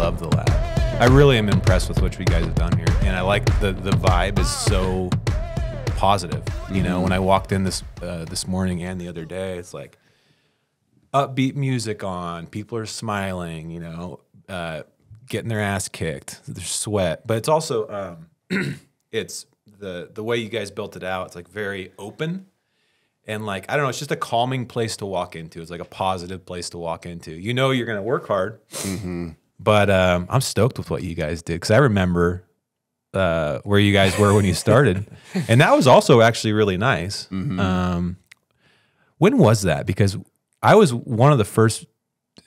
love the lab. I really am impressed with what you guys have done here, and I like the vibe is so positive. You know, when I walked in this morning and the other day, it's like upbeat music on, people are smiling, you know, getting their ass kicked, there's sweat, but it's also it's the way you guys built it out. It's like very open. And like, I don't know, it's just a calming place to walk into. It's like a positive place to walk into. You know you're going to work hard, but I'm stoked with what you guys did, because I remember where you guys were when you started. And that was also actually really nice. When was that? Because I was one of the first,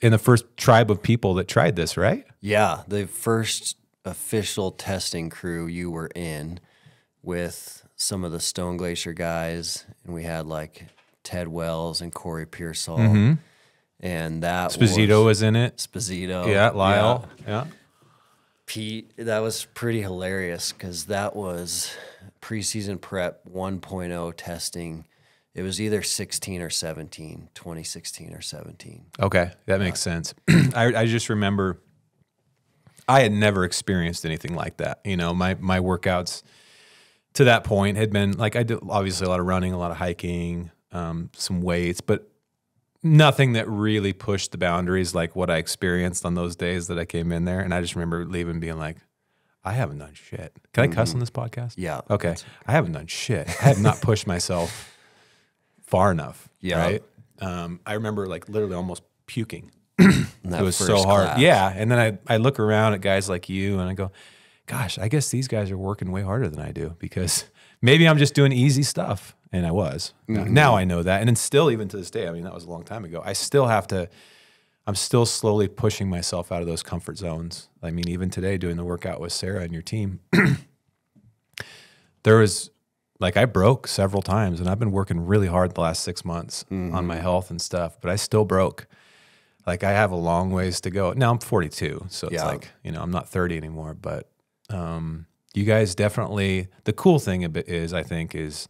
in the first tribe of people that tried this, right? Yeah, the first official testing crew you were in with some of the Stone Glacier guys, and we had like Ted Wells and Corey Pearsall, and that Sposito was in it. Sposito, yeah, Lyle, yeah. Pete. That was pretty hilarious because that was preseason prep 1.0 testing. It was either 16 or 17, 2016 or 17. Okay, that makes sense. I just remember I had never experienced anything like that. You know, my workouts to that point had been like, I did obviously a lot of running, a lot of hiking, some weights, but nothing that really pushed the boundaries like what I experienced on those days that I came in there. And I just remember leaving being like, I haven't done shit. Can I cuss on this podcast? Yeah. Okay. I haven't done shit. I have not pushed myself far enough. Yeah. Right. I remember like literally almost puking. It was so hard. Class. Yeah. And then I look around at guys like you and I go, gosh, I guess these guys are working way harder than I do, because maybe I'm just doing easy stuff. And I was. Now I know that. And then still, even to this day, I mean, that was a long time ago. I still have to, I'm still slowly pushing myself out of those comfort zones. I mean, even today doing the workout with Sarah and your team, there was, like, I broke several times, and I've been working really hard the last 6 months on my health and stuff, but I still broke. Like, I have a long ways to go. Now I'm 42, so it's like, you know, I'm not 30 anymore, but you guys definitely, the cool thing a bit is, I think, is,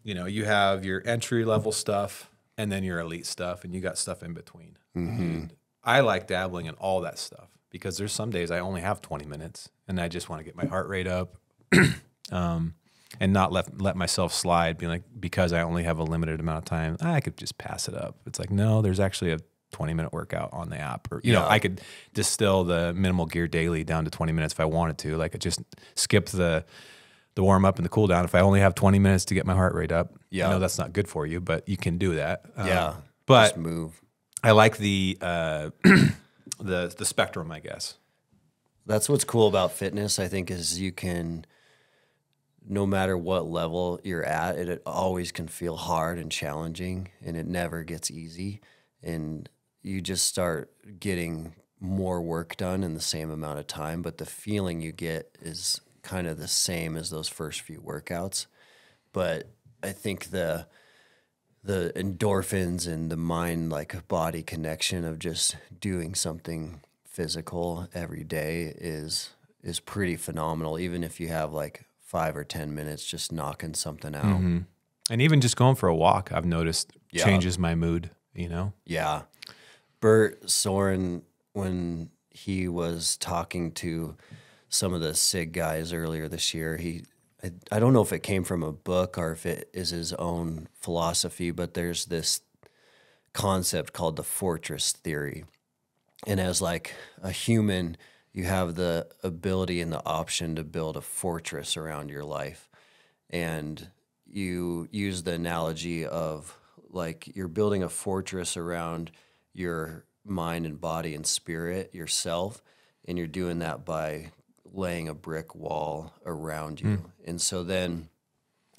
you know, you have your entry level stuff and then your elite stuff, and you got stuff in between. And I like dabbling in all that stuff, because there's some days I only have 20 minutes and I just want to get my heart rate up and not let myself slide, being like, because I only have a limited amount of time, I could just pass it up. It's like, no, there's actually a 20-minute workout on the app, or, you know, I could distill the minimal gear daily down to 20 minutes if I wanted to. Like, I just skip the warm up and the cool down if I only have 20 minutes to get my heart rate up. I know that's not good for you, but you can do that. But just move. I like the the spectrum, I guess. That's what's cool about fitness, I think, is you can, no matter what level you're at, it always can feel hard and challenging, and it never gets easy. And you just start getting more work done in the same amount of time, but the feeling you get is kind of the same as those first few workouts. But I think the endorphins and the mind, like, body connection of just doing something physical every day is pretty phenomenal, even if you have like 5 or 10 minutes just knocking something out. And even just going for a walk, I've noticed, changes my mood, you know? Yeah. Bert Soren, when he was talking to some of the SIG guys earlier this year, I don't know if it came from a book or if it is his own philosophy, but there's this concept called the fortress theory. And as like a human, you have the ability and the option to build a fortress around your life. And you use the analogy of, like, you're building a fortress around your mind and body and spirit, yourself, and you're doing that by laying a brick wall around you. And so then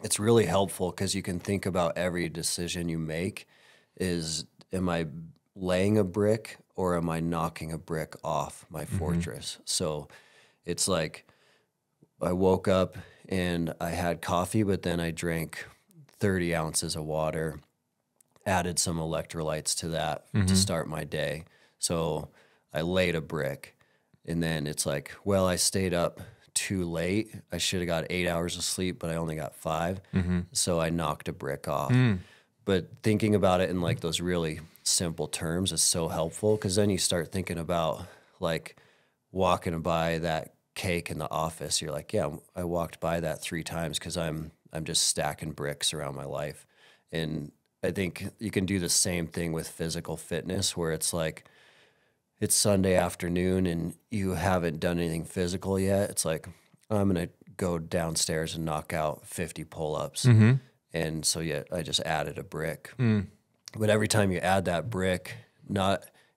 it's really helpful, because you can think about every decision you make is, am I laying a brick or am I knocking a brick off my fortress? So it's like, I woke up and I had coffee, but then I drank 30 ounces of water, added some electrolytes to that to start my day. So I laid a brick. And then it's like, well, I stayed up too late. I should have got 8 hours of sleep, but I only got 5. So I knocked a brick off. But thinking about it in like those really simple terms is so helpful, because then you start thinking about, like, walking by that cake in the office, you're like, yeah, I walked by that 3 times because I'm just stacking bricks around my life. And I think you can do the same thing with physical fitness, where it's like it's Sunday afternoon and you haven't done anything physical yet. It's like, I'm going to go downstairs and knock out 50 pull-ups. And so, yeah, I just added a brick. But every time you add that brick,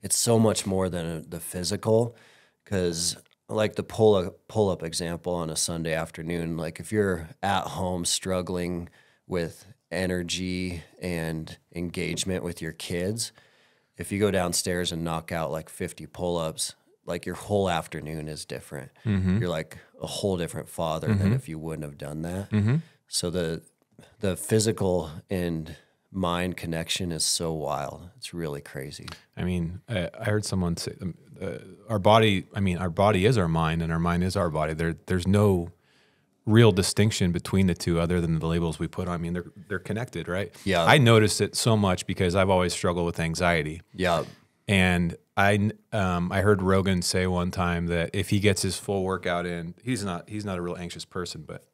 it's so much more than the physical, because like the pull-up example on a Sunday afternoon, like if you're at home struggling with energy and engagement with your kids, if you go downstairs and knock out like 50 pull-ups, like your whole afternoon is different. You're like a whole different father than if you wouldn't have done that. So the physical and mind connection is so wild. It's really crazy. I mean, I heard someone say, our body is our mind, and our mind is our body. There's no real distinction between the two other than the labels we put on. I mean, they're connected, right? Yeah. I notice it so much because I've always struggled with anxiety. Yeah. And I heard Rogan say one time that if he gets his full workout in, he's not a real anxious person, but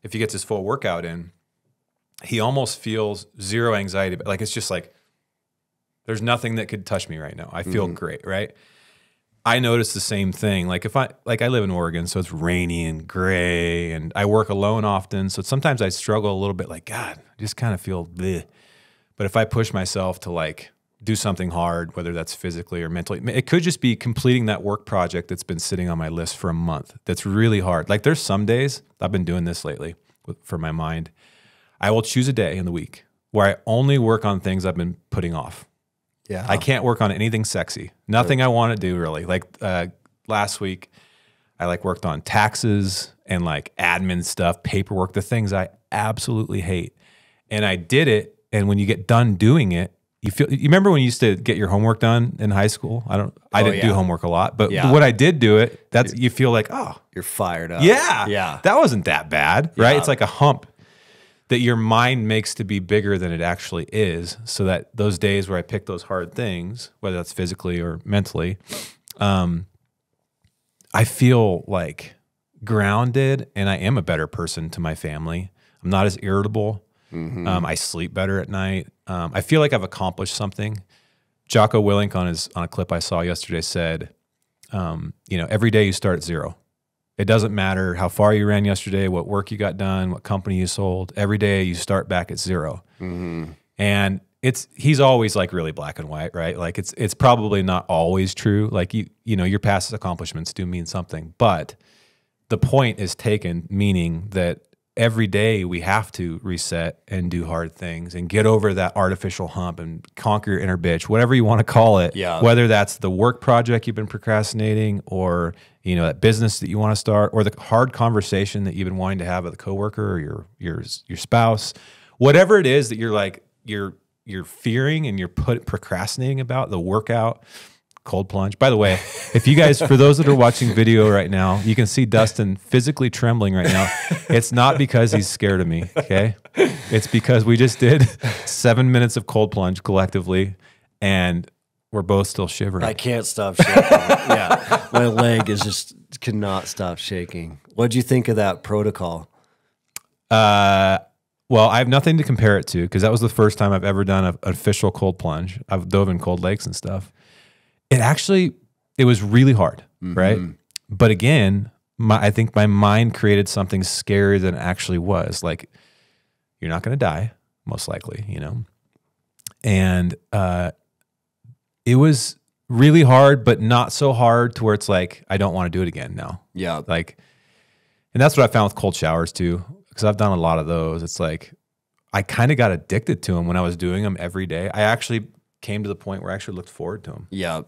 if he gets his full workout in, he almost feels zero anxiety. But like, it's just like, there's nothing that could touch me right now. I feel great, right? I notice the same thing. Like I live in Oregon, so it's rainy and gray, and I work alone often. So sometimes I struggle a little bit, like, God, I just kind of feel bleh. But if I push myself to like do something hard, whether that's physically or mentally, it could just be completing that work project that's been sitting on my list for a month. That's really hard. Like there's some days, I've been doing this lately for my mind, I will choose a day in the week where I only work on things I've been putting off. Yeah. I can't work on anything sexy. Nothing I want to do really. Like last week, I like worked on taxes and like admin stuff, paperwork, the things I absolutely hate. And I did it. And when you get done doing it, you remember when you used to get your homework done in high school? I didn't do homework a lot, but when I did do it, you feel like, oh, you're fired up. Yeah. Yeah. That wasn't that bad, right? Yeah. It's like a hump that your mind makes to be bigger than it actually is, so that those days where I pick those hard things, whether that's physically or mentally, I feel like grounded, and I am a better person to my family. I'm not as irritable. I sleep better at night. I feel like I've accomplished something. Jocko Willink on a clip I saw yesterday said, every day you start at 0. It doesn't matter how far you ran yesterday, what work you got done, what company you sold. Every day you start back at 0. And he's always like really black and white, right? Like it's probably not always true. Like your past accomplishments do mean something, but the point is taken, meaning that every day we have to reset and do hard things and get over that artificial hump and conquer your inner bitch, whatever you want to call it. Yeah. Whether that's the work project you've been procrastinating, or that business that you want to start, or the hard conversation that you've been wanting to have with a coworker or your spouse, whatever it is that you're fearing and you're procrastinating about, the workout. Cold plunge. By the way, if you guys, for those that are watching video right now, you can see Dustin physically trembling right now. It's not because he's scared of me, okay? It's because we just did 7 minutes of cold plunge collectively, and we're both still shivering. I can't stop shaking. Yeah, my leg cannot stop shaking. What'd you think of that protocol? Well, I have nothing to compare it to, because that was the first time I've ever done an official cold plunge. I've dove in cold lakes and stuff. It was really hard, right? But again, I think my mind created something scarier than it actually was. Like, you're not going to die, most likely, And it was really hard, but not so hard to where it's like, I don't want to do it again now. Yeah. And that's what I found with cold showers too, because I've done a lot of those. It's like, I kind of got addicted to them when I was doing them every day. I actually came to the point where I actually looked forward to them. Yeah.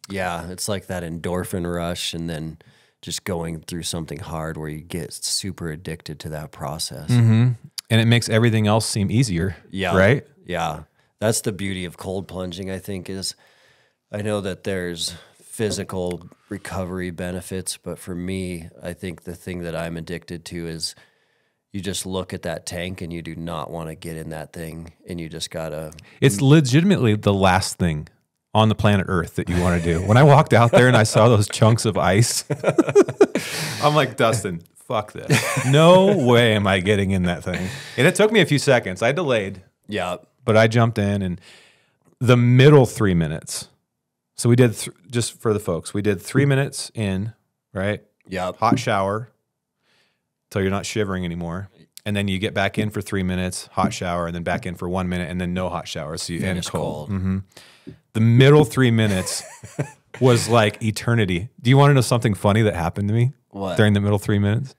Yeah. It's like that endorphin rush, and then just going through something hard where you get super addicted to that process. And it makes everything else seem easier. Yeah. Right? Yeah. That's the beauty of cold plunging, I think, is I know that there's physical recovery benefits, but for me, I think the thing that I'm addicted to is you just look at that tank and you do not want to get in that thing, and you just gotta. It's legitimately the last thing on the planet Earth that you want to do. When I walked out there and I saw those chunks of ice, I'm like, Dustin, fuck this. No way am I getting in that thing. And it took me a few seconds. I delayed. Yeah. But I jumped in, and the middle 3 minutes. So we did, just for the folks, we did 3 minutes in, right? Yeah. Hot shower till you're not shivering anymore. And then you get back in for 3 minutes, hot shower, and then back in for 1 minute, and then no hot shower. So you end cold. Mm-hmm. The middle 3 minutes was like eternity. Do you want to know something funny that happened to me during the middle 3 minutes?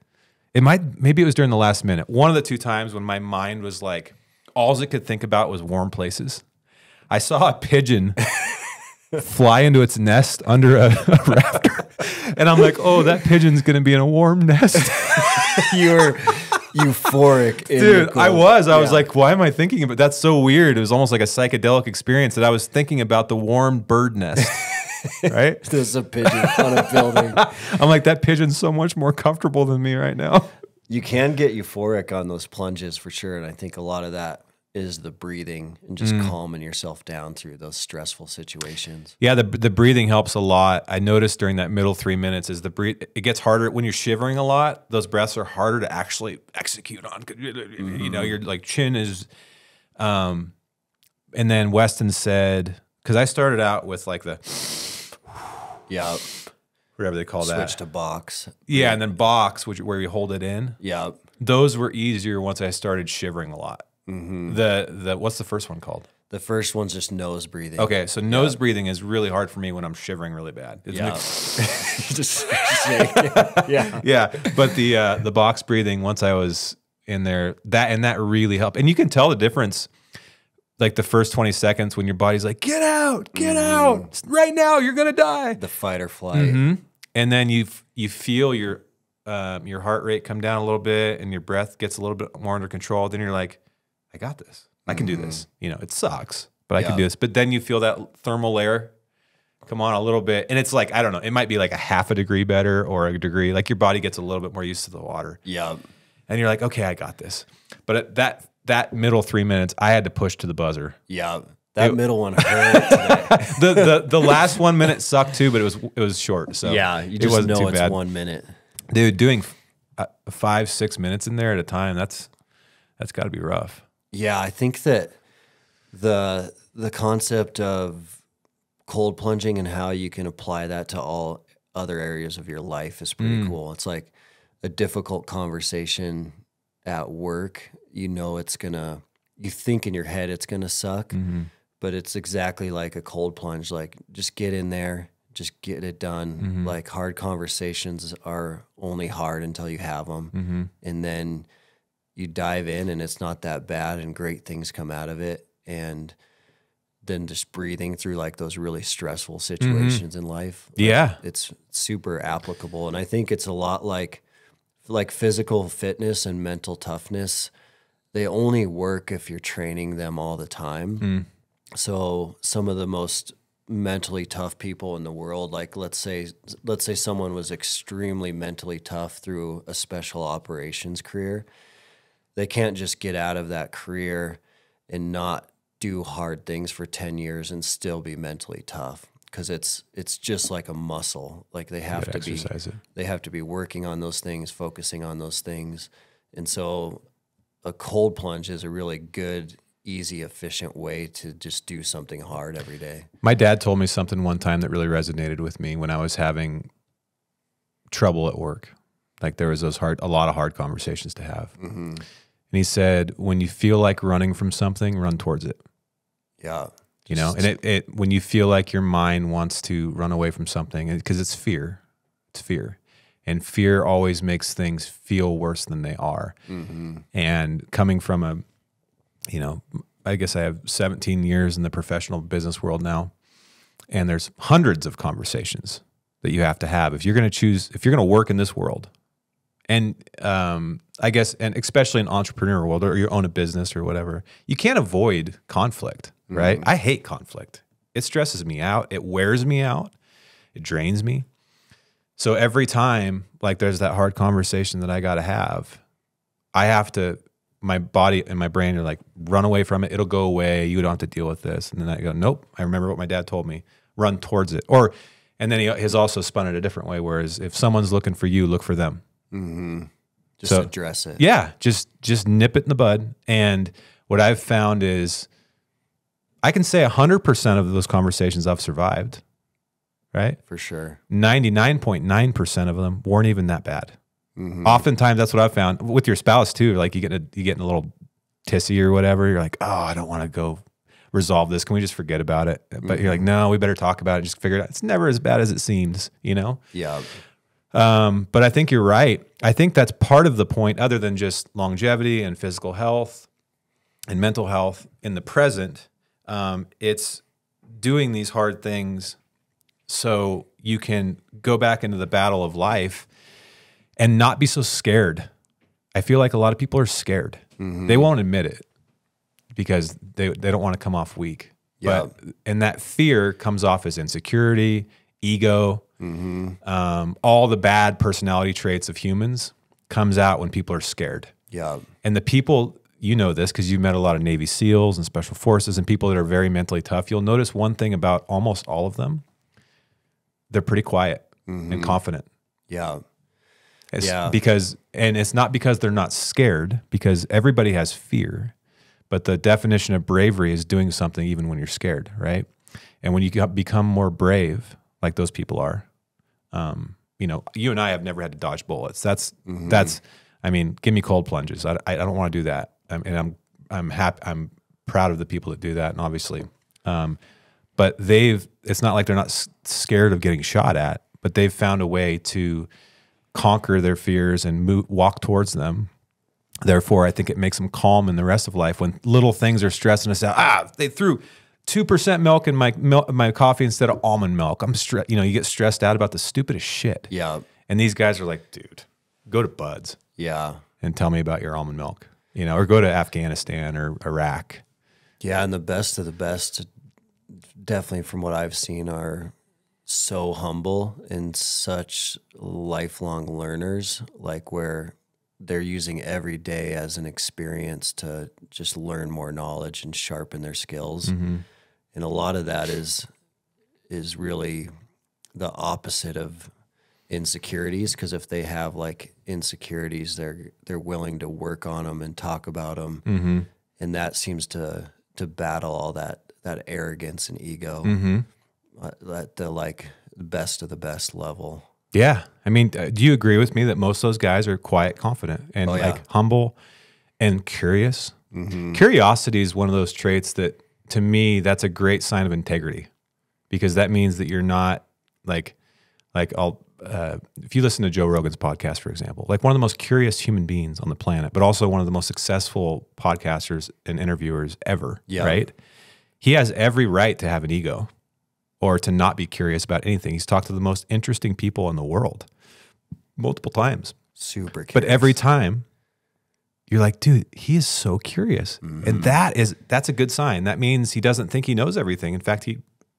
Maybe it was during the last minute. One of the 2 times when my mind was like, all it could think about was warm places. I saw a pigeon fly into its nest under a rafter. And I'm like, oh, that pigeon's going to be in a warm nest. You're euphoric. Dude, I was like, why am I thinking about that's so weird. It was almost like a psychedelic experience that I was thinking about the warm bird nest. Right? There's a pigeon on a building. I'm like, that pigeon's so much more comfortable than me right now. You can get euphoric on those plunges for sure. And I think a lot of that is the breathing and just calming yourself down through those stressful situations. Yeah, the breathing helps a lot. I noticed during that middle 3 minutes is it gets harder when you're shivering a lot. Those breaths are harder to actually execute on. You know, your like chin is, and then Weston said, because I started out with like the, whatever they call that. Switch to box. Yeah, and then box, where you hold it in. Yeah. Those were easier once I started shivering a lot. Mm-hmm. What's the first one called? The first one's just nose breathing. Okay, so nose breathing is really hard for me when I'm shivering really bad. Just yeah. But the box breathing, once I was in there, that really helped. And you can tell the difference, like the first 20 seconds when your body's like, get out, right now, you're gonna die. The fight or flight. And then you feel your heart rate come down a little bit, and your breath gets a little bit more under control. Then you're like, I got this. I can do this. You know, it sucks, but I can do this. But then you feel that thermal layer come on a little bit. And it's like, I don't know, it might be like a half a degree better or a degree. Like your body gets a little bit more used to the water. Yeah. And you're like, okay, I got this. But at that middle 3 minutes, I had to push to the buzzer. Yeah. That middle one hurt today. the last 1 minute sucked too, but it was short. So yeah, you just know it's 1 minute. Dude, doing 5-6 minutes in there at a time, that's got to be rough. Yeah, I think that the concept of cold plunging and how you can apply that to all other areas of your life is pretty cool. It's like a difficult conversation at work. You know you think in your head it's gonna suck, but it's exactly like a cold plunge. Like, just get in there, just get it done. Like, hard conversations are only hard until you have them. And then you dive in and it's not that bad and great things come out of it. And then just breathing through like those really stressful situations in life. Like, it's super applicable. And I think it's a lot like physical fitness and mental toughness. They only work if you're training them all the time. So some of the most mentally tough people in the world, like let's say someone was extremely mentally tough through a special operations career. They can't just get out of that career and not do hard things for 10 years and still be mentally tough, because it's just like a muscle. Like they have to be working on those things, focusing on those things. And so a cold plunge is a really good, easy, efficient way to just do something hard every day. My dad told me something one time that really resonated with me when I was having trouble at work. Like there was a lot of hard conversations to have. And he said, when you feel like running from something, run towards it. Yeah. You know, and when you feel like your mind wants to run away from something, because it's fear. And fear always makes things feel worse than they are. And coming from I guess I have 17 years in the professional business world now, and there's hundreds of conversations that you have to have if you're going to work in this world. And I guess, and especially in entrepreneur world, or you own a business or whatever, you can't avoid conflict, right? I hate conflict. It stresses me out. It wears me out. It drains me. So every time, like there's that hard conversation that I got to have my body and my brain are like, run away from it. It'll go away. You don't have to deal with this. And then I go, nope. I remember what my dad told me. Run towards it. And then he has also spun it a different way. Whereas if someone's looking for you, look for them. Just address it. Yeah. Just nip it in the bud. And what I've found is I can say 100% of those conversations I've survived. Right? For sure. 99.9% of them weren't even that bad. Oftentimes that's what I've found with your spouse too. Like you get in a little tissy or whatever. You're like, oh, I don't want to go resolve this. Can we just forget about it? But you're like, no, we better talk about it. Just figure it out. It's never as bad as it seems, you know? Yeah. But I think you're right. I think that's part of the point, other than just longevity and physical health and mental health in the present. It's doing these hard things so you can go back into the battle of life and not be so scared. I feel like a lot of people are scared. They won't admit it because they don't want to come off weak. And that fear comes off as insecurity, ego, all the bad personality traits of humans comes out when people are scared. Yeah. And the people, you know this because you've met a lot of Navy SEALs and Special Forces and people that are very mentally tough. You'll notice one thing about almost all of them. They're pretty quiet and confident. Yeah. Because it's not because they're not scared, because everybody has fear, but the definition of bravery is doing something even when you're scared, right? And when you become more brave, like those people are, you know, you and I have never had to dodge bullets. That's, I mean, give me cold plunges. I don't want to do that. I'm happy. I'm proud of the people that do that. And obviously, but it's not like they're not scared of getting shot at, but they've found a way to conquer their fears and walk towards them. Therefore, I think it makes them calm in the rest of life when little things are stressing us out. They threw 2% milk in my coffee instead of almond milk. You know, you get stressed out about the stupidest shit. Yeah. And these guys are like, dude, go to Bud's. Yeah. And tell me about your almond milk, you know, or go to Afghanistan or Iraq. Yeah. And the best of the best, definitely from what I've seen, are so humble and such lifelong learners, like where they're using every day as an experience to just learn more knowledge and sharpen their skills. And a lot of that is really the opposite of insecurities, because if they have like insecurities, they're willing to work on them and talk about them. And that seems to battle all that arrogance and ego at the like best of the best level. Yeah. I mean, do you agree with me that most of those guys are quiet, confident, and like humble and curious? Curiosity is one of those traits that, to me, that's a great sign of integrity, because that means that you're not like if you listen to Joe Rogan's podcast, for example, like one of the most curious human beings on the planet, but also one of the most successful podcasters and interviewers ever, right? He has every right to have an ego or to not be curious about anything. He's talked to the most interesting people in the world multiple times. Super curious. But every time you're like, dude, he is so curious. And that's a good sign. That means he doesn't think he knows everything. In fact,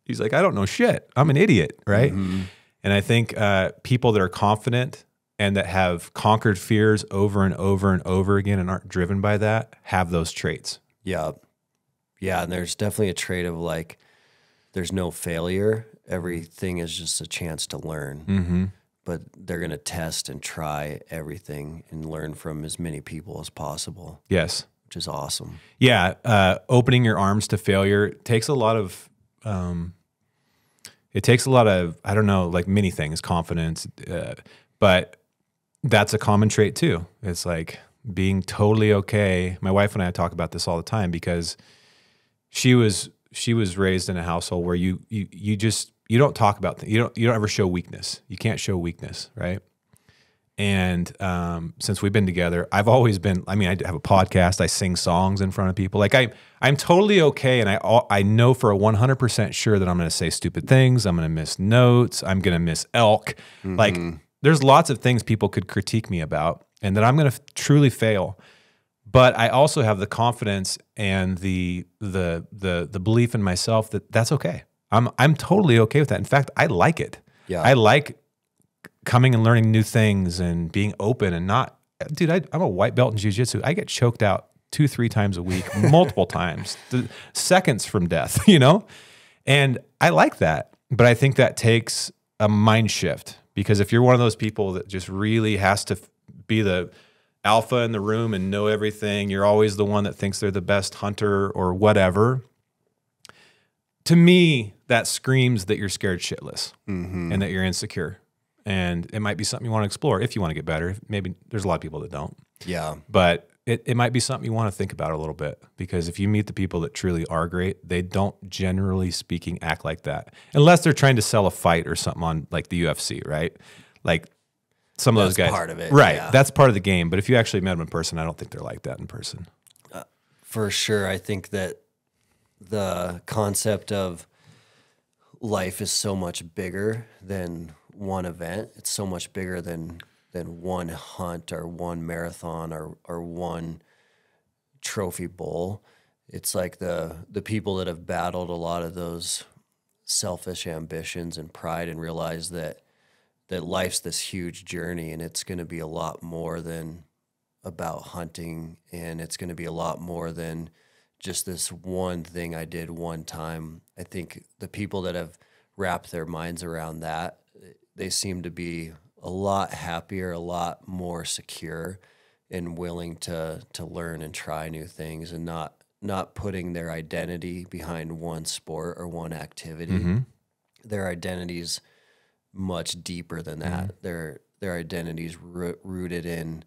he's like, I don't know shit. I'm an idiot, right? And I think people that are confident and that have conquered fears over and over and over again and aren't driven by that have those traits. Yeah. Yeah, and there's definitely a trait of like, there's no failure. Everything is just a chance to learn. But they're going to test and try everything and learn from as many people as possible. Yes. Which is awesome. Yeah. Opening your arms to failure takes a lot of, I don't know, like many things, confidence, but that's a common trait too. It's like being totally okay. My wife and I talk about this all the time because she was raised in a household where you don't talk about things. You don't ever show weakness. You can't show weakness, right? And since we've been together, I've always been. I mean, I have a podcast. I sing songs in front of people. Like I'm totally okay, and I know for 100% sure that I'm going to say stupid things. I'm going to miss notes. I'm going to miss elk. Like there's lots of things people could critique me about, and that I'm going to truly fail. But I also have the confidence and the belief in myself that that's okay. I'm totally okay with that. In fact, I like it. Yeah. I like coming and learning new things and being open and not, dude, I'm a white belt in jiu-jitsu. I get choked out 2-3 times a week, multiple times, seconds from death, you know? And I like that, but I think that takes a mind shift, because if you're one of those people that just really has to be the alpha in the room and know everything, you're always the one that thinks they're the best hunter or whatever. To me, that screams that you're scared shitless and that you're insecure. And it might be something you want to explore if you want to get better. Maybe there's a lot of people that don't. Yeah. But it might be something you want to think about a little bit, because if you meet the people that truly are great, they don't, generally speaking, act like that. Unless they're trying to sell a fight or something on like the UFC, right? Like some of those guys. That's part of it. Right. Yeah. That's part of the game. But if you actually met them in person, I don't think they're like that in person. For sure. I think that the concept of life is so much bigger than one event. It's so much bigger than one hunt or one marathon or one trophy bowl. It's like the people that have battled a lot of those selfish ambitions and pride and realize that life's this huge journey, and it's going to be a lot more than about hunting, and it's going to be a lot more than just this one thing I did one time. I think the people that have wrapped their minds around that, they seem to be a lot happier, a lot more secure, and willing to learn and try new things, and not putting their identity behind one sport or one activity. Their identity's much deeper than that. Their identity's rooted in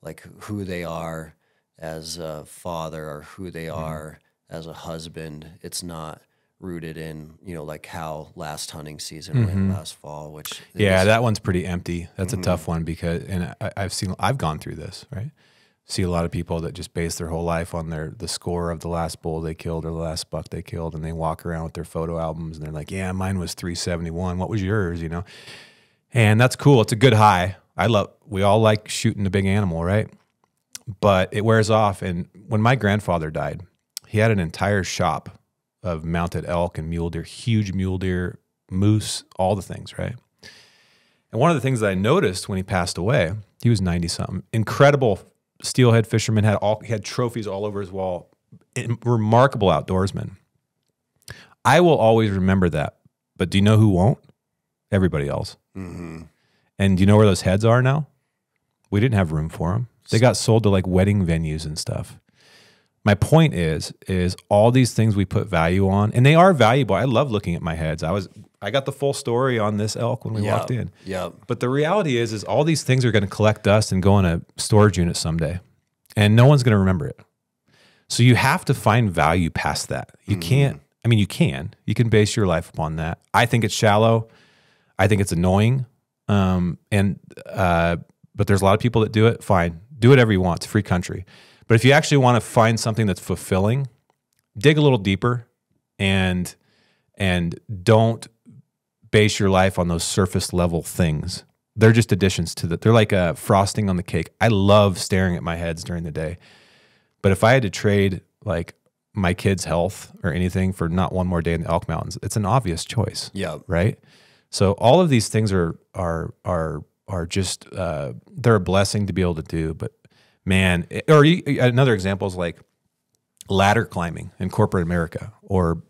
like who they are as a father or who they are as a husband. It's not rooted in, like how last hunting season went last fall, which that one's pretty empty. That's a tough one, because, and I've gone through this, right? See a lot of people that just base their whole life on the score of the last bull they killed or the last buck they killed, and they walk around with their photo albums and they're like, yeah, mine was 371. What was yours? And that's cool. It's a good high. We all like shooting the big animal, right? But it wears off. And when my grandfather died, he had an entire shop of mounted elk and mule deer, huge mule deer, moose, all the things, right? And one of the things that I noticed when he passed away, he was 90-something, incredible steelhead fisherman, he had trophies all over his wall, remarkable outdoorsman. I will always remember that. But do you know who won't? Everybody else. And do you know where those heads are now? We didn't have room for them. They got sold to like wedding venues and stuff. My point is all these things we put value on, and they are valuable. I love looking at my heads. I got the full story on this elk when we walked in. But the reality is all these things are going to collect dust and go in a storage unit someday, and no one's going to remember it. So you have to find value past that. You can't. I mean, you can base your life upon that. I think it's shallow. I think it's annoying. But there's a lot of people that do it. Fine. Do whatever you want. It's a free country. But if you actually want to find something that's fulfilling, dig a little deeper and don't base your life on those surface level things. They're just additions to that. They're like a frosting on the cake. I love staring at my heads during the day. But if I had to trade like my kids' health or anything for not one more day in the Elk Mountains, it's an obvious choice. Right? So all of these things are just they're a blessing to be able to do. But man, another example is like ladder climbing in corporate America, or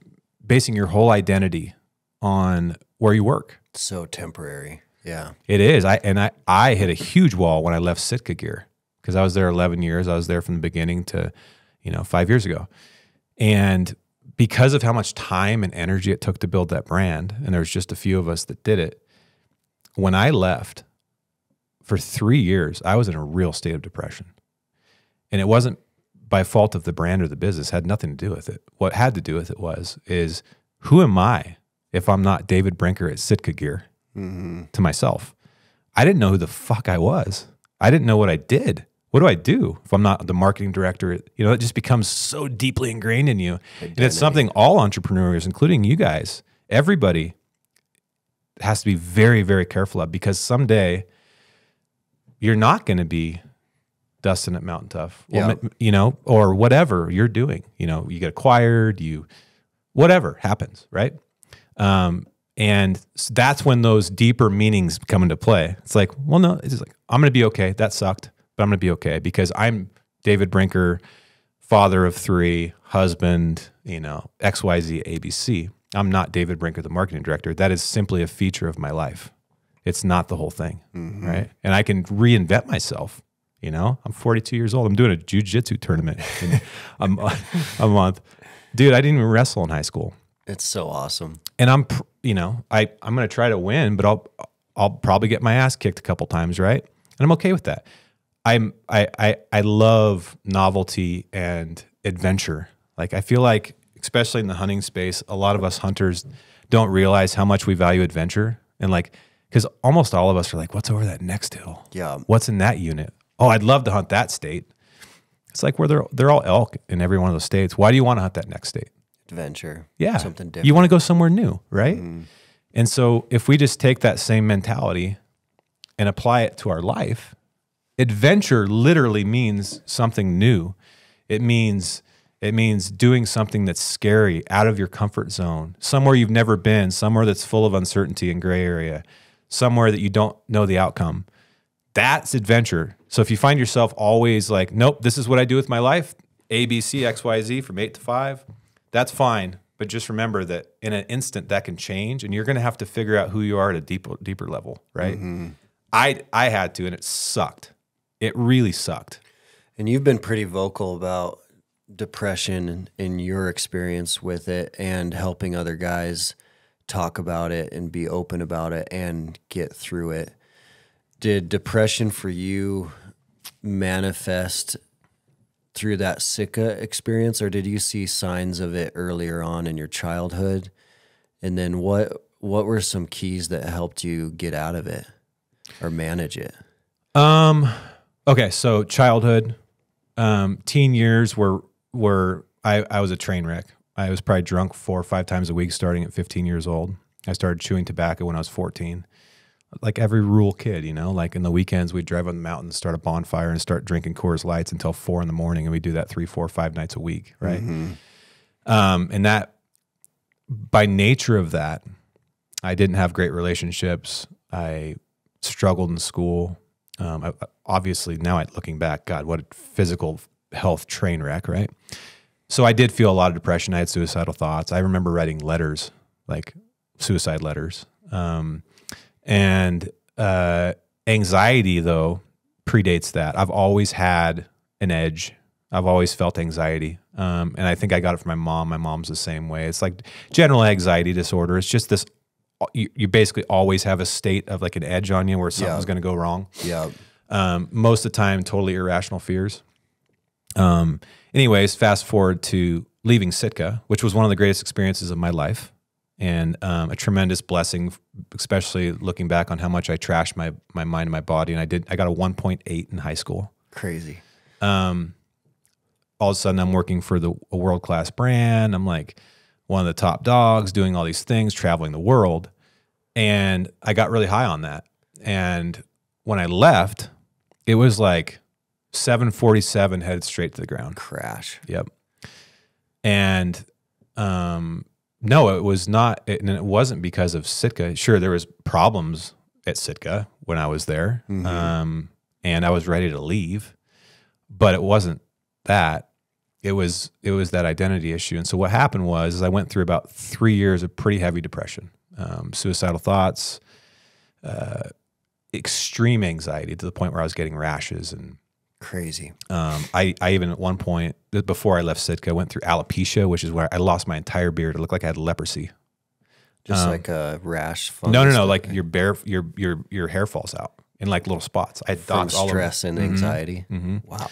basing your whole identity on where you work. So temporary. Yeah, it is. I hit a huge wall when I left SITKA Gear, because I was there 11 years. I was there from the beginning to 5 years ago, and because of how much time and energy it took to build that brand, and there was just a few of us that did it. When I left, for 3 years, I was in a real state of depression. And it wasn't by fault of the brand or the business. It had nothing to do with it. What had to do with it is who am I if I'm not David Brinker at SITKA Gear to myself? I didn't know who the fuck I was. I didn't know what I did. What do I do if I'm not the marketing director? It just becomes so deeply ingrained in you. Identity. And it's something all entrepreneurs, including you guys, everybody has to be very, very careful of, because someday you're not going to be Dustin at MTNTOUGH, or whatever you're doing. You get acquired, whatever happens, right? And that's when those deeper meanings come into play. It's like, well, no, it's just like, I'm going to be okay. That sucked, but I'm going to be okay because I'm David Brinker. father of 3, husband, you know, XYZ, ABC. I'm not David Brinker, the marketing director. That is simply a feature of my life. It's not the whole thing, right? And I can reinvent myself. You know, I'm 42 years old. I'm doing a jiu-jitsu tournament in a month. Dude, I didn't even wrestle in high school. It's so awesome. And I'm going to try to win, but I'll probably get my ass kicked a couple times, right? And I'm okay with that. I love novelty and adventure. Like, I feel like, especially in the hunting space, a lot of us hunters don't realize how much we value adventure. And like, because almost all of us are like, what's over that next hill? Yeah. What's in that unit? Oh, I'd love to hunt that state. It's like where they're all elk in every one of those states. Why do you want to hunt that next state? Adventure. Yeah. Something different. You want to go somewhere new, right? And so if we just take that same mentality and apply it to our life, adventure literally means something new. It means doing something that's scary, out of your comfort zone, somewhere you've never been, somewhere that's full of uncertainty and gray area, somewhere that you don't know the outcome. That's adventure. So if you find yourself always like, nope, this is what I do with my life, A, B, C, X, Y, Z from 8 to 5, that's fine. But just remember that in an instant that can change, and you're going to have to figure out who you are at a deeper level, right? I had to, and it sucked. It really sucked. And you've been pretty vocal about depression and your experience with it, and helping other guys talk about it and be open about it and get through it. Did depression for you manifest through that SITKA experience, or did you see signs of it earlier on in your childhood? And then what were some keys that helped you get out of it or manage it? Okay, so childhood, teen years were I was a train wreck. I was probably drunk 4 or 5 times a week starting at 15 years old. I started chewing tobacco when I was 14. Like every rural kid, you know, like in the weekends, we'd drive on the mountains, start a bonfire, and start drinking Coors Lights until 4 in the morning. And we do that 3, 4, 5 nights a week, right? And that, by nature of that, I didn't have great relationships. I struggled in school. Obviously, now looking back, God, what a physical health train wreck, right? So I did feel a lot of depression. I had suicidal thoughts. I remember writing letters, like suicide letters. And anxiety, though, predates that. I've always had an edge. I've always felt anxiety. And I think I got it from my mom. My mom's the same way. It's like general anxiety disorder. It's just this, you basically always have a state of like an edge on you where something's going to go wrong. Yeah. Most of the time, totally irrational fears. Anyways, fast forward to leaving SITKA, which was one of the greatest experiences of my life. And a tremendous blessing, especially looking back on how much I trashed my mind and my body. And I got a 1.8 in high school. Crazy. All of a sudden, I'm working for a world-class brand. I'm like one of the top dogs, doing all these things, traveling the world. And I got really high on that. And when I left, it was like 747 headed straight to the ground. Crash. Yep. And no, it was not, and it wasn't because of SITKA. Sure, there was problems at SITKA when I was there, and I was ready to leave, but it wasn't that. It was that identity issue. And so what happened was I went through about 3 years of pretty heavy depression, suicidal thoughts, extreme anxiety to the point where I was getting rashes and crazy. I even at one point before I left SITKA, went through alopecia, which is where I lost my entire beard. It looked like I had leprosy. Just like a rash. No. Like your hair falls out in like little spots. I had dots all over. Stress and anxiety. Wow.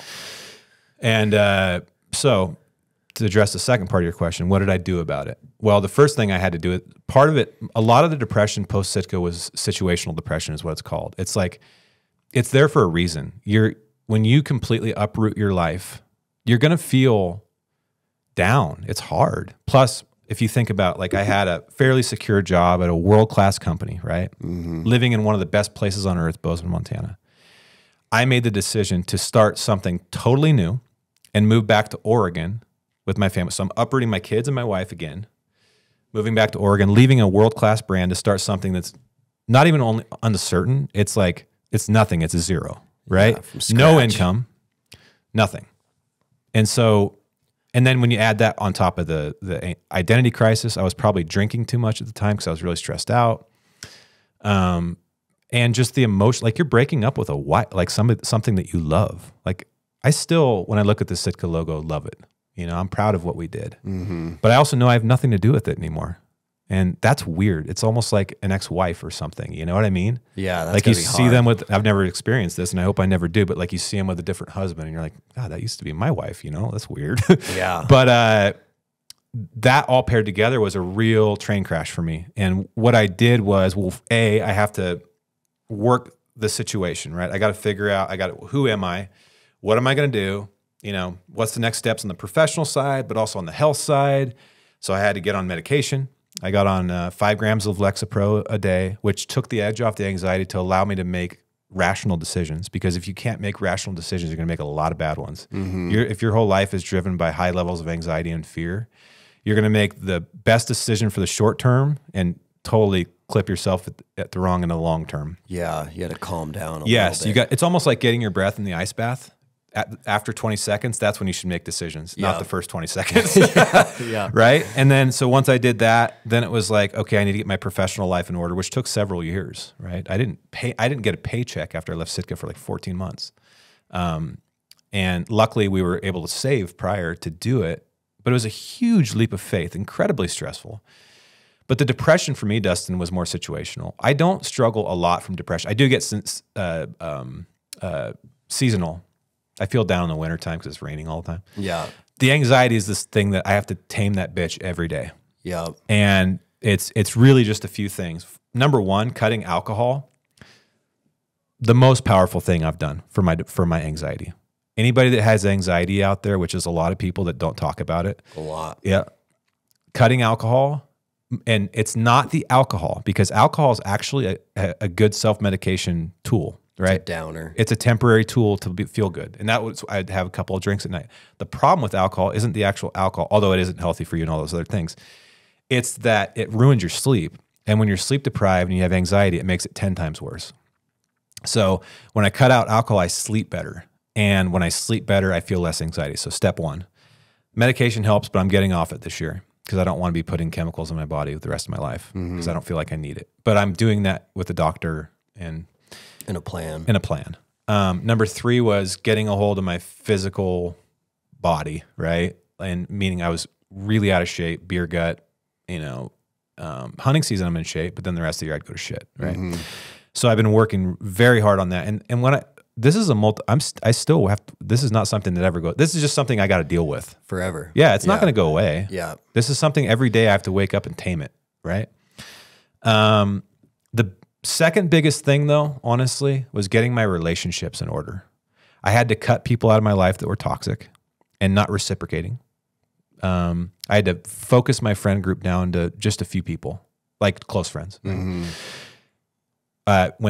And so to address the second part of your question, what did I do about it? Well, the first thing I had to do, part of it, a lot of the depression post SITKA was situational depression is what it's called. It's like, it's there for a reason. When you completely uproot your life, you're going to feel down. It's hard. Plus, if you think about, like, I had a fairly secure job at a world-class company, right? Living in one of the best places on earth, Bozeman, Montana. I made the decision to start something totally new and move back to Oregon with my family. So I'm uprooting my kids and my wife again, moving back to Oregon, leaving a world-class brand to start something that's not even only uncertain. It's like, it's nothing. It's a zero. Right? Yeah, no income, nothing. And so And then when you add that on top of the identity crisis, I was probably drinking too much at the time because I was really stressed out. And just the emotion, like you're breaking up with a wife, like something that you love. Like I still, when I look at the SITKA logo, love it. You know, I'm proud of what we did. But I also know I have nothing to do with it anymore. And that's weird. It's almost like an ex-wife or something. You know what I mean? Yeah. That's like you see them with, I've never experienced this and I hope I never do, but like you see them with a different husband and you're like, God, that used to be my wife, you know, that's weird. Yeah. But that all paired together was a real train crash for me. And what I did was, well, I have to work the situation, right? I got to figure out, who am I? What am I going to do? You know, what's the next steps on the professional side, but also on the health side. So I had to get on medication. I got on 5 grams of Lexapro a day, which took the edge off the anxiety to allow me to make rational decisions. Because if you can't make rational decisions, you're going to make a lot of bad ones. If your whole life is driven by high levels of anxiety and fear, you're going to make the best decision for the short term and totally clip yourself at the wrong in the long term. Yeah, you got to calm down a little bit. It's almost like getting your breath in the ice bath. After 20 seconds, that's when you should make decisions, not the first 20 seconds. Yeah. Right? And then, so once I did that, then it was like, okay, I need to get my professional life in order, which took several years, right? I didn't get a paycheck after I left SITKA for like 14 months. And luckily we were able to save prior to do it, but it was a huge leap of faith, incredibly stressful. But the depression for me, Dustin, was more situational. I don't struggle a lot from depression. I do get seasonal. I feel down in the wintertime because it's raining all the time. Yeah. The anxiety is this thing that I have to tame that bitch every day. Yeah. And it's really just a few things. Number one, cutting alcohol. The most powerful thing I've done for my anxiety. Anybody that has anxiety out there, which is a lot of people that don't talk about it. A lot. Yeah. Cutting alcohol. And it's not the alcohol, because alcohol is actually a good self-medication tool. Right? It's a downer. It's a temporary tool to feel good. And that was, I'd have a couple of drinks at night. The problem with alcohol isn't the actual alcohol, although it isn't healthy for you and all those other things. It's that it ruins your sleep. And when you're sleep deprived and you have anxiety, it makes it 10 times worse. So when I cut out alcohol, I sleep better. And when I sleep better, I feel less anxiety. So step one, medication helps, but I'm getting off it this year because I don't want to be putting chemicals in my body the rest of my life because I don't feel like I need it. But I'm doing that with a doctor and in a plan. Number 3 was getting a hold of my physical body, right? And meaning I was really out of shape, beer gut, you know, hunting season I'm in shape, but then the rest of the year I'd go to shit, right? So I've been working very hard on that. And when this is this is not something that ever goes, this is just something I got to deal with. Forever. Yeah, it's not going to go away. Yeah. This is something every day I have to wake up and tame it, right? The second biggest thing, though, honestly, was getting my relationships in order. I had to cut people out of my life that were toxic and not reciprocating. I had to focus my friend group down to just a few people, like close friends. Went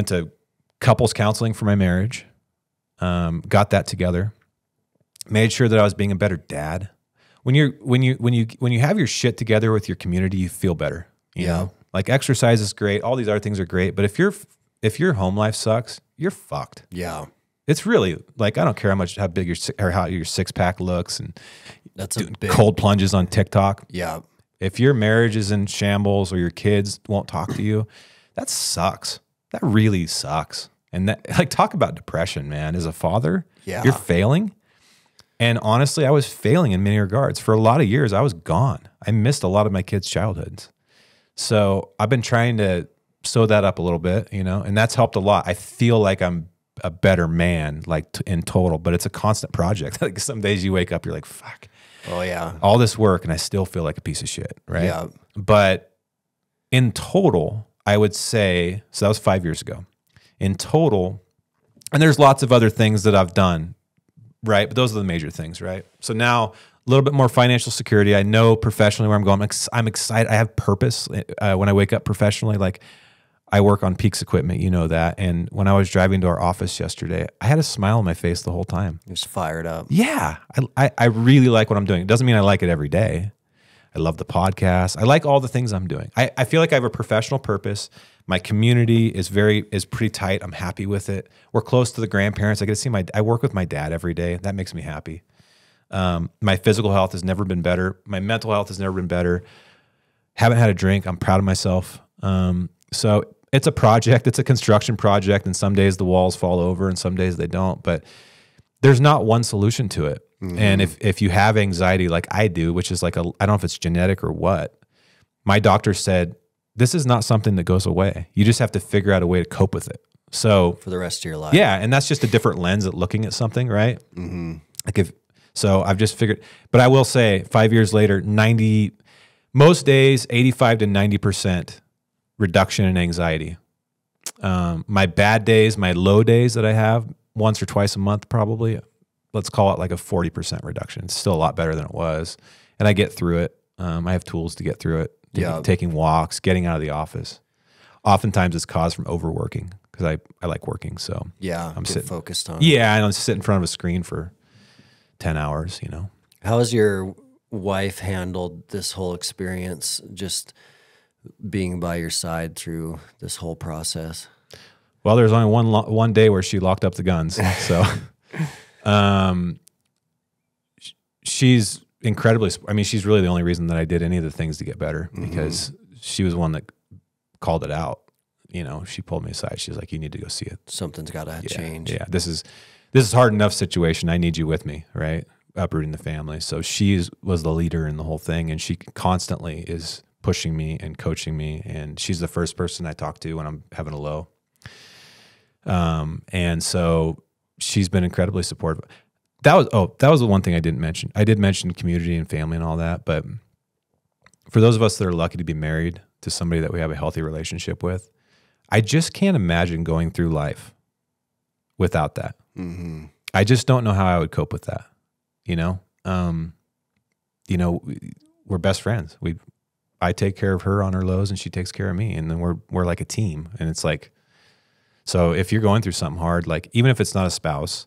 to couples counseling for my marriage. Got that together. Made sure that I was being a better dad. When you have your shit together with your community, you feel better. You know? Like exercise is great. All these other things are great. But if your home life sucks, you're fucked. Yeah. It's really like, I don't care how big how your 6-pack looks and that's a big cold plunges on TikTok. Yeah. If your marriage is in shambles or your kids won't talk to you, that sucks. That really sucks. And that, like, talk about depression, man. As a father, you're failing. And honestly, I was failing in many regards. For a lot of years, I was gone. I missed a lot of my kids' childhoods. So I've been trying to sew that up a little bit, you know, and that's helped a lot. I feel like I'm a better man, like in total, but it's a constant project. Like some days you wake up, you're like, fuck. Oh yeah. All this work and I still feel like a piece of shit, right? Yeah. But in total, I would say, so that was 5 years ago. In total, and there's lots of other things that I've done, right? But those are the major things, right? So now a little bit more financial security. I know professionally where I'm going. I'm excited. I have purpose when I wake up professionally. Like I work on Peaks equipment, you know that. And when I was driving to our office yesterday, I had a smile on my face the whole time. You're just fired up. Yeah. I really like what I'm doing. It doesn't mean I like it every day. I love the podcast. I like all the things I'm doing. I feel like I have a professional purpose. My community is pretty tight. I'm happy with it. We're close to the grandparents. I get to see I work with my dad every day. That makes me happy. My physical health has never been better. My mental health has never been better. Haven't had a drink. I'm proud of myself. So it's a project. It's a construction project. And some days the walls fall over and some days they don't. But there's not one solution to it. And if you have anxiety like I do, which is like I don't know if it's genetic or what, my doctor said, this is not something that goes away. You just have to figure out a way to cope with it. So for the rest of your life. Yeah. And that's just a different lens at looking at something, right? Like so I've just figured, but I will say 5 years later, most days, 85 to 90% reduction in anxiety. My bad days, my low days that I have once or twice a month, probably, let's call it like a 40% reduction. It's still a lot better than it was. And I get through it. I have tools to get through it. Taking walks, getting out of the office. Oftentimes it's caused from overworking because I like working. So I'm sitting focused on. Yeah, I don't sit in front of a screen for 10 hours, you know. How has your wife handled this whole experience, just being by your side through this whole process? Well, there's only one day where she locked up the guns. So she's incredibly, I mean, she's really the only reason that I did any of the things to get better, because she was one that called it out. You know, she pulled me aside. She's like, you need to go see it. Something's got to change. Yeah, this is hard enough situation. I need you with me, right? Uprooting the family. So she was the leader in the whole thing, and she constantly is pushing me and coaching me, and she's the first person I talk to when I'm having a low. And so she's been incredibly supportive. That was the one thing I didn't mention. I did mention community and family and all that, but for those of us that are lucky to be married to somebody that we have a healthy relationship with, I just can't imagine going through life without that. I just don't know how I would cope with that. You know, we're best friends. I take care of her on her lows and she takes care of me. And then we're like a team. And it's like, so if you're going through something hard, like even if it's not a spouse,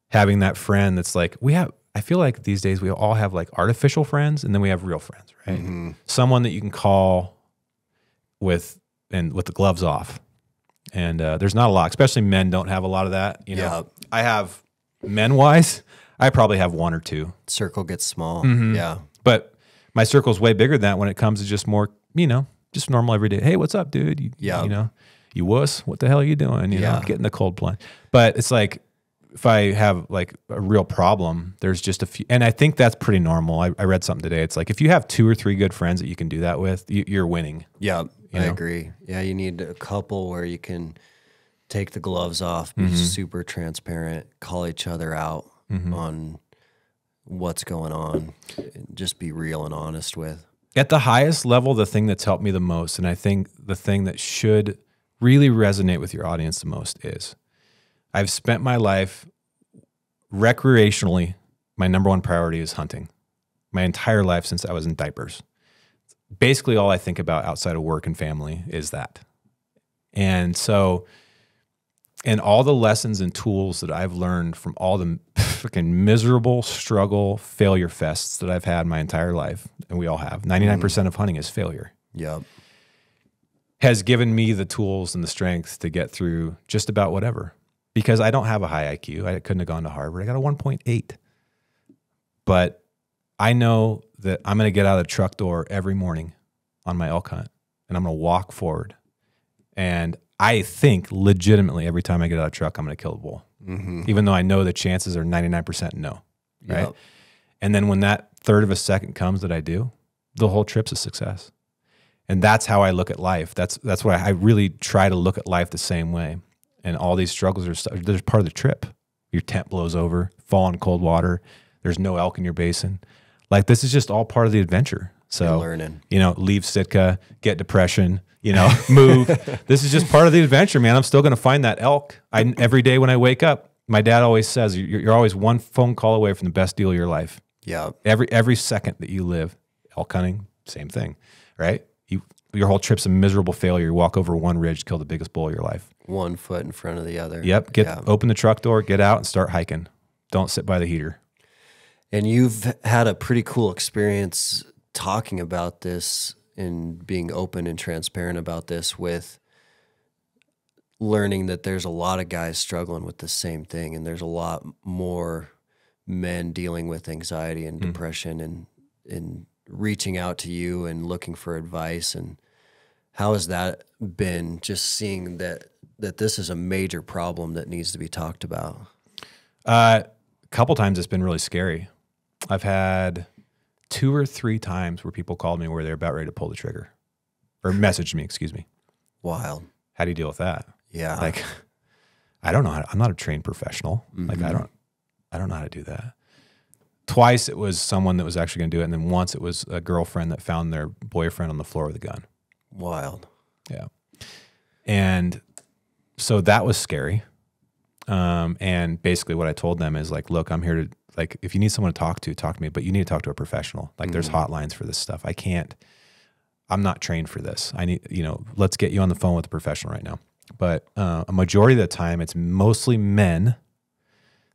having that friend that's like, I feel like these days we all have like artificial friends and then we have real friends, right? Someone that you can call with the gloves off. And there's not a lot, especially men don't have a lot of that. You know, I have men-wise, I probably have one or two. Circle gets small. Yeah. But my circle's way bigger than that when it comes to just more, just normal everyday. Hey, what's up, dude? You wuss, what the hell are you doing? You know, getting the cold plunge. But it's like, if I have like a real problem, there's just a few, and I think that's pretty normal. I read something today. It's like, if you have 2 or 3 good friends that you can do that with, you're winning. Yeah, I agree. Yeah, you need a couple where you can take the gloves off, be super transparent, call each other out on what's going on, just be real and honest with. At the highest level, the thing that's helped me the most, and I think the thing that should really resonate with your audience the most, is I've spent my life recreationally. My number one priority is hunting. My entire life since I was in diapers. Basically, all I think about outside of work and family is that. And so, and all the lessons and tools that I've learned from all the freaking miserable struggle failure fests that I've had my entire life, and we all have, 99% of hunting is failure. Yep. Has given me the tools and the strength to get through just about whatever. Because I don't have a high IQ. I couldn't have gone to Harvard. I got a 1.8. But I know that I'm going to get out of the truck door every morning on my elk hunt, and I'm going to walk forward. And I think legitimately every time I get out of the truck, I'm going to kill a bull. Even though I know the chances are 99% no. Right? Yep. And then when that third of a second comes that I do, the whole trip's a success. And that's how I look at life. That's why I really try to look at life the same way. And all these struggles they're part of the trip. Your tent blows over, fall in cold water. There's no elk in your basin. Like, this is just all part of the adventure. So, you're learning. Leave Sitka, get depression, move. This is just part of the adventure, man. I'm still going to find that elk. Every day when I wake up, my dad always says, you're always one phone call away from the best deal of your life. Yeah. Every second that you live, elk hunting, same thing, right? Your whole trip's a miserable failure. You walk over one ridge, kill the biggest bull of your life. One foot in front of the other. Yep. Open the truck door, get out and start hiking. Don't sit by the heater. And you've had a pretty cool experience talking about this and being open and transparent about this, with learning that there's a lot of guys struggling with the same thing, and there's a lot more men dealing with anxiety and depression and reaching out to you and looking for advice. And how has that been, just seeing that this is a major problem that needs to be talked about? A couple times it's been really scary. I've had 2 or 3 times where people called me where they're about ready to pull the trigger, or messaged me, excuse me. Wild. How do you deal with that? Yeah. Like, I don't know I'm not a trained professional. Like, I don't know how to do that. Twice it was someone that was actually going to do it. And then once it was a girlfriend that found their boyfriend on the floor with a gun. Wild. Yeah. And so that was scary. And basically what I told them is like, look, I'm here to, like, if you need someone to talk to me, but you need to talk to a professional. Like there's hotlines for this stuff. I'm not trained for this. I need, let's get you on the phone with a professional right now. But a majority of the time it's mostly men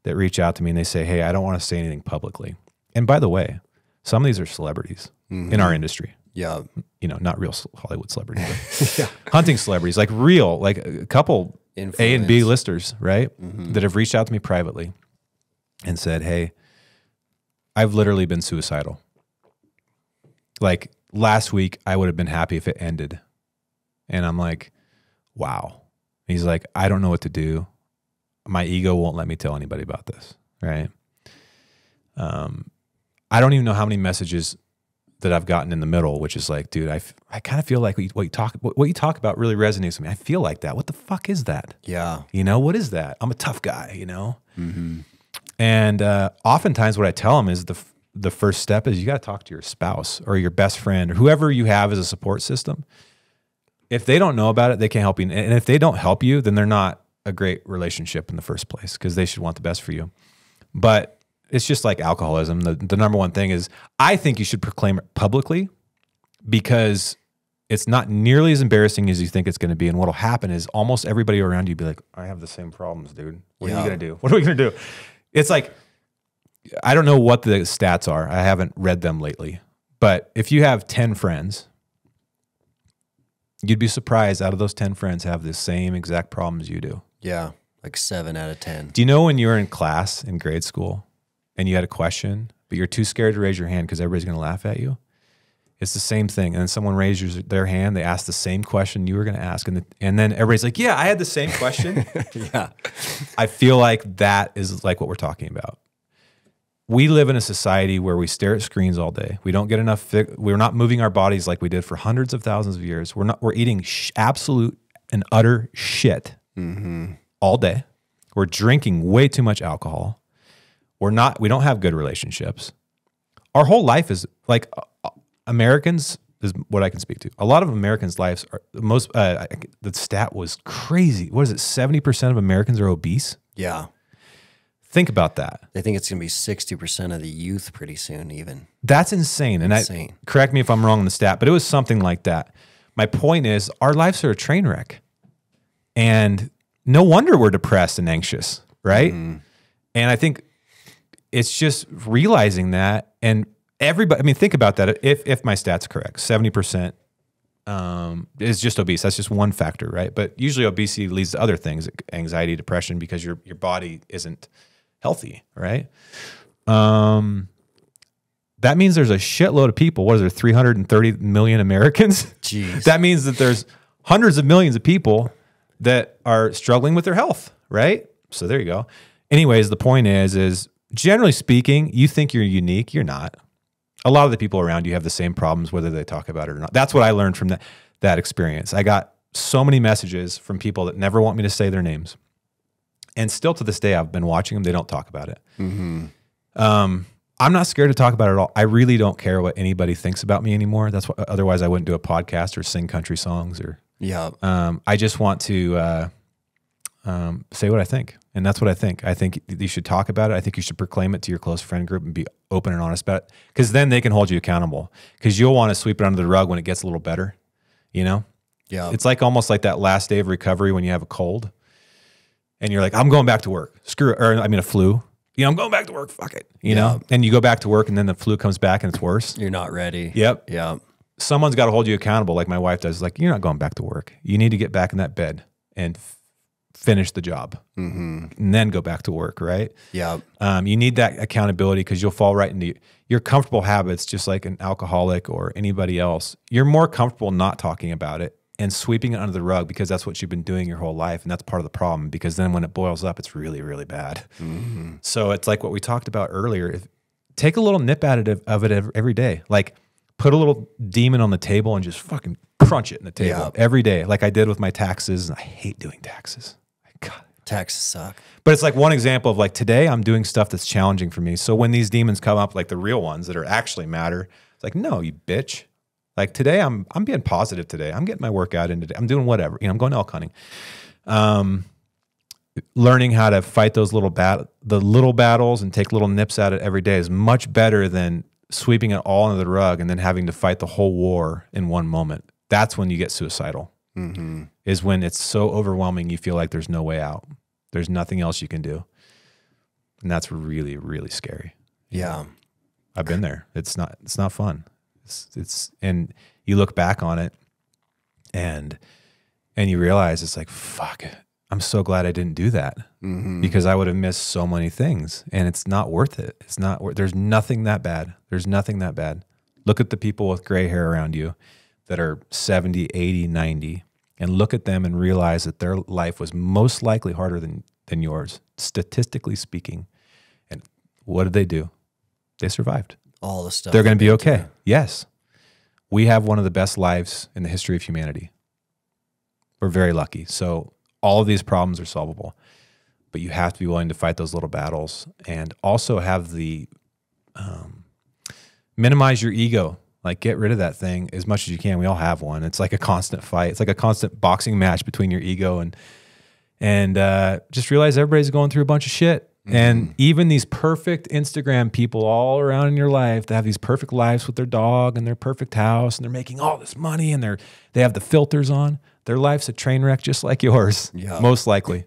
that reach out to me and they say, hey, I don't want to say anything publicly. And by the way, some of these are celebrities in our industry. Yeah. Not real Hollywood celebrities, but hunting celebrities, like real, like a couple A and B listers, right? That have reached out to me privately and said, hey, I've literally been suicidal. Like last week, I would have been happy if it ended. And I'm like, wow. He's like, I don't know what to do. My ego won't let me tell anybody about this, right? I don't even know how many messages that I've gotten in the middle, which is like, dude, I kind of feel like what you talk about really resonates with me. I feel like that. What the fuck is that? Yeah. What is that? I'm a tough guy, And oftentimes what I tell them is the first step is you got to talk to your spouse or your best friend or whoever you have as a support system. If they don't know about it, they can't help you. And if they don't help you, then they're not a great relationship in the first place, because they should want the best for you. But it's just like alcoholism. The number one thing is I think you should proclaim it publicly, because it's not nearly as embarrassing as you think it's going to be. And what'll happen is almost everybody around you be like, I have the same problems, dude. What are you going to do? What are we going to do? It's like, I don't know what the stats are. I haven't read them lately. But if you have 10 friends, you'd be surprised out of those 10 friends have the same exact problems you do. Yeah, like 7 out of 10. Do you know when you were in class in grade school and you had a question, but you're too scared to raise your hand because everybody's going to laugh at you? It's the same thing. And then someone raises their hand, they ask the same question you were going to ask. And then everybody's like, yeah, I had the same question. Yeah. I feel like that is like what we're talking about. We live in a society where we stare at screens all day. We don't get enough. We're not moving our bodies like we did for hundreds of thousands of years. We're eating absolute and utter shit all day. We're drinking way too much alcohol. We don't have good relationships. Our whole life is like Americans is what I can speak to. A lot of Americans' lives are the stat was crazy. What is it? 70% of Americans are obese. Yeah. Think about that. They think it's going to be 60% of the youth pretty soon even. That's insane. And correct me if I'm wrong on the stat, but it was something like that. My point is our lives are a train wreck. And no wonder we're depressed and anxious, right? And I think it's just realizing that. And everybody, I mean, think about that. If my stat's correct, 70% is just obese. That's just one factor, right? But usually obesity leads to other things, anxiety, depression, because your body isn't healthy, right? That means there's a shitload of people. What is there, 330 million Americans? Jeez. That means that there's hundreds of millions of people that are struggling with their health, right? So there you go. Anyways, the point is generally speaking, you think you're unique. You're not. A lot of the people around you have the same problems, whether they talk about it or not. That's what I learned from that experience. I got so many messages from people that never want me to say their names. And still to this day, I've been watching them. They don't talk about it. I'm not scared to talk about it at all. I really don't care what anybody thinks about me anymore. That's what, otherwise I wouldn't do a podcast or sing country songs or. Yeah. I just want to say what I think. And that's what I think. I think you should talk about it. I think you should proclaim it to your close friend group and be open and honest about it, because then they can hold you accountable, because you'll want to sweep it under the rug when it gets a little better, Yeah. It's like almost like that last day of recovery when you have a cold and you're like, I'm going back to work. Screw it. Or I mean a flu. I'm going back to work. Fuck it. You know? And you go back to work and then the flu comes back and it's worse. You're not ready. Yep. Yeah. Someone's got to hold you accountable, like my wife does. Like, you're not going back to work. You need to get back in that bed and finish the job and then go back to work, right? Yeah. You need that accountability because you'll fall right into your comfortable habits, just like an alcoholic or anybody else. You're more comfortable not talking about it and sweeping it under the rug because that's what you've been doing your whole life. And that's part of the problem, because then when it boils up, it's really, really bad. So it's like what we talked about earlier. Take a little nip at it of it every day. Like put a little demon on the table and just fucking crunch it in the table every day. Like I did with my taxes. I hate doing taxes. God. Taxes suck. But it's like one example of like today I'm doing stuff that's challenging for me. So when these demons come up, like the real ones that are actually matter, it's like, no, you bitch. Like today I'm being positive today. I'm getting my workout in today. I'm doing whatever. You know, I'm going elk hunting. Learning how to fight those little battles and take little nips at it every day is much better than sweeping it all under the rug and then having to fight the whole war in one moment. That's when you get suicidal. Is when it's so overwhelming you feel like there's no way out. There's nothing else you can do. And that's really, really scary. Yeah. I've been there. It's not fun. And you look back on it and you realize it's like, fuck, I'm so glad I didn't do that because I would have missed so many things, and it's not worth it. It's not worth, there's nothing that bad. There's nothing that bad. Look at the people with gray hair around you that are 70, 80, 90, and look at them and realize that their life was most likely harder than yours, statistically speaking. And what did they do? They survived. All the stuff. They're going to be okay. Yes. We have one of the best lives in the history of humanity. We're very lucky. So all of these problems are solvable, but you have to be willing to fight those little battles and also have the, minimize your ego. Like get rid of that thing as much as you can. We all have one. It's like a constant fight. It's like a constant boxing match between your ego and just realize everybody's going through a bunch of shit. And even these perfect Instagram people all around in your life, they have these perfect lives with their dog and their perfect house, and they're making all this money, and they have the filters on. Their life's a train wreck just like yours, most likely.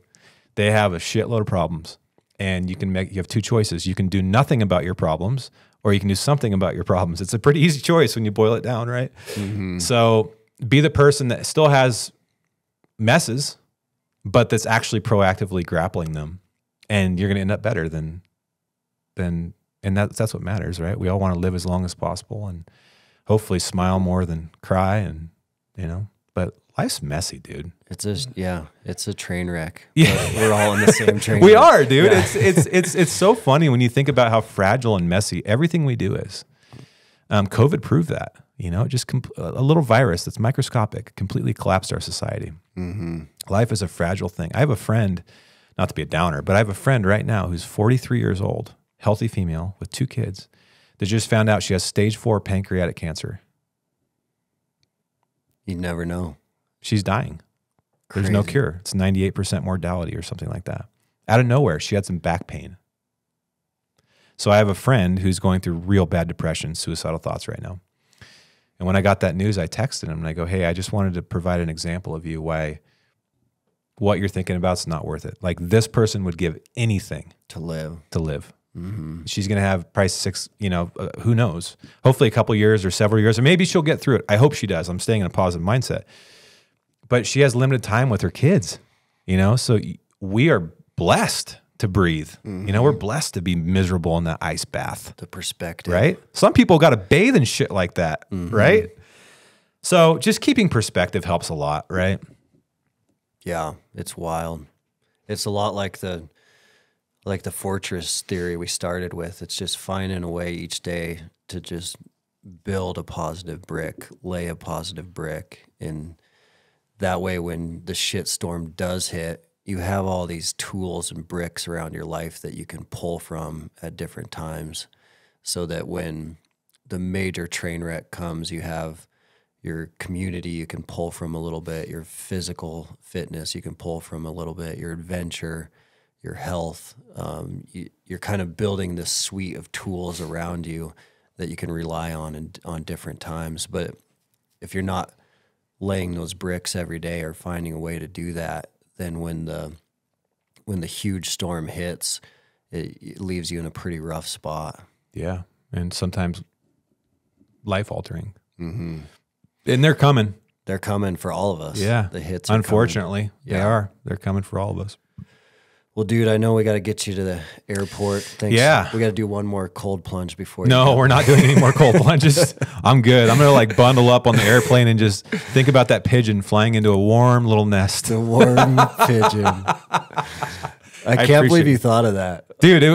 They have a shitload of problems, and you have two choices. You can do nothing about your problems, or you can do something about your problems. It's a pretty easy choice when you boil it down, right? So be the person that still has messes, but that's actually proactively grappling them. And you're going to end up better and that's what matters, right? We all want to live as long as possible and hopefully smile more than cry, and but life's messy, dude. It's a train wreck. Yeah. We're all in the same train. We are, dude. Yeah. It's so funny when you think about how fragile and messy everything we do is. COVID proved that, just a little virus that's microscopic completely collapsed our society. Life is a fragile thing. I have a friend, not to be a downer, but I have a friend right now who's 43 years old, healthy female with 2 kids, that just found out she has stage 4 pancreatic cancer. You never know. She's dying. There's no cure. It's 98% mortality or something like that. Out of nowhere, she had some back pain. So I have a friend who's going through real bad depression, suicidal thoughts right now. And when I got that news, I texted him and I go, hey, I just wanted to provide an example of you why what you're thinking about is not worth it. Like this person would give anything to live. She's going to have probably 6, who knows, hopefully a couple years or several years, or maybe she'll get through it. I hope she does. I'm staying in a positive mindset, but she has limited time with her kids, so we are blessed to breathe. We're blessed to be miserable in that ice bath. The perspective, right? Some people got to bathe in shit like that. Right. So just keeping perspective helps a lot. Right. Yeah, it's wild. It's a lot like the fortress theory we started with. It's just finding a way each day to just build a positive brick, lay a positive brick, and that way when the shit storm does hit, you have all these tools and bricks around your life that you can pull from at different times, so that when the major train wreck comes, you have your community you can pull from a little bit, your physical fitness you can pull from a little bit, your adventure, your health. You're kind of building this suite of tools around you that you can rely on on different times. But if you're not laying those bricks every day or finding a way to do that, then when the huge storm hits, it leaves you in a pretty rough spot. Yeah, and sometimes life-altering. And they're coming. they're coming for all of us. Yeah. The hits are unfortunately, coming. they are. They're coming for all of us. Well, dude, I know we got to get you to the airport. Thanks. Yeah. We got to do one more cold plunge before No, we're not doing any more cold plunges. I'm good. I'm going to like bundle up on the airplane and just think about that pigeon flying into a warm little nest. The warm pigeon. I can't believe you thought of that. Dude, it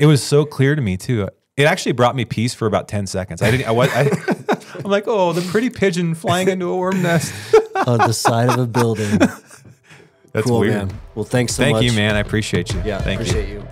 was so clear to me too. It actually brought me peace for about 10 seconds. I'm like, oh, the pretty pigeon flying into a warm nest. On the side of a building. That's cool, weird. Man. Well, thanks so much. Thank you, man. I appreciate you. Yeah, Thank appreciate you. you.